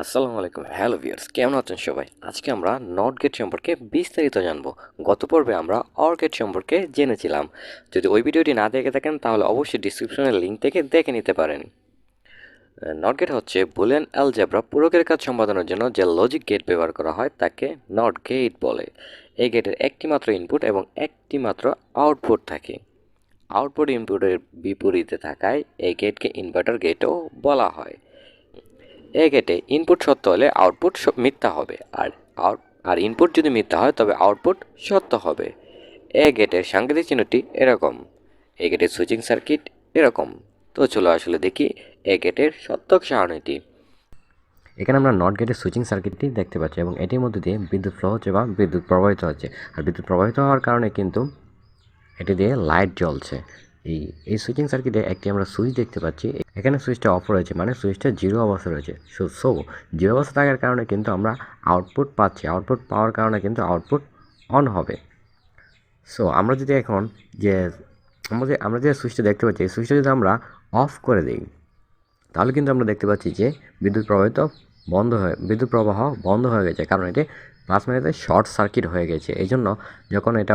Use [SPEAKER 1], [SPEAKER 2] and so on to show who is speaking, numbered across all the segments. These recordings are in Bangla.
[SPEAKER 1] আসসালামু আলাইকুম, হ্যালো ভিউয়ার্স, কেমন আছেন সবাই? আজকে আমরা নট গেট সম্পর্কে বিস্তারিত জানবো। গত পর্বে আমরা অর গেট সম্পর্কে জেনেছিলাম। যদি ওই ভিডিওটি না দেখে থাকেন তাহলে অবশ্যই ডিসক্রিপশনের লিঙ্ক থেকে দেখে নিতে পারেন। নট গেট হচ্ছে বুলিয়ান অ্যালজেব্রা পূরকের কাজ সম্পাদনের জন্য যে লজিক গেট ব্যবহার করা হয় তাকে নট গেট বলে। এই গেটের একটি মাত্র ইনপুট এবং একটি মাত্র আউটপুট থাকে। আউটপুট ইনপুটের বিপরীতে থাকায় এই গেটকে ইনভার্টার গেটও বলা হয়। এই গেটে ইনপুট সত্য হলে আউটপুট মিথ্যা হবে, আর ইনপুট যদি মিথ্যা হয় তবে আউটপুট সত্য হবে। এই গেটের সাংকেতিক চিহ্নটি এরকম, এই গেটের সুইচিং সার্কিট এরকম। তো চলো আসলে দেখি এই গেটের সত্যক সারণীটি। এখানে আমরা নট গেটের সুইচিং সার্কিটটি দেখতে পাচ্ছি এবং এটির মধ্যে দিয়ে বিদ্যুৎ ফ্লো হচ্ছে বা বিদ্যুৎ প্রবাহিত হচ্ছে। আর বিদ্যুৎ প্রবাহিত হওয়ার কারণে কিন্তু এটি দিয়ে লাইট জ্বলছে। এই সুইচিং সার্কিটে একটি আমরা সুইচ দেখতে পাচ্ছি। এখানে সুইচটা অফ রয়েছে, মানে সুইচটা জিরো অবস্থা রয়েছে। সো জিরো অবস্থা থাকার কারণে কিন্তু আমরা আউটপুট পাচ্ছি। আউটপুট পাওয়ার কারণে কিন্তু আউটপুট অন হবে। সো আমরা যদি এখন যে আমরা যে সুইচটা দেখতে পাচ্ছি, এই সুইচটা যদি আমরা অফ করে দিই তাহলে কিন্তু আমরা দেখতে পাচ্ছি যে বিদ্যুৎ প্রবাহ বন্ধ হয়ে গেছে, কারণ এটি প্লাস মাইনাসে শর্ট সার্কিট হয়ে গেছে। এই জন্য যখন এটা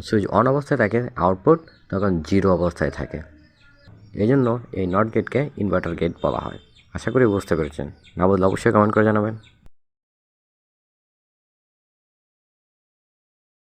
[SPEAKER 1] সুইচ অন অবস্থায় থাকে আউটপুট তখন জিরো অবস্থায় থাকে। এই জন্য এই নট গেটকে ইনভার্টার গেট বলা হয়। আশা করি বুঝতে পেরেছেন। না বুঝলে অবশ্যই কমেন্ট করে জানাবেন।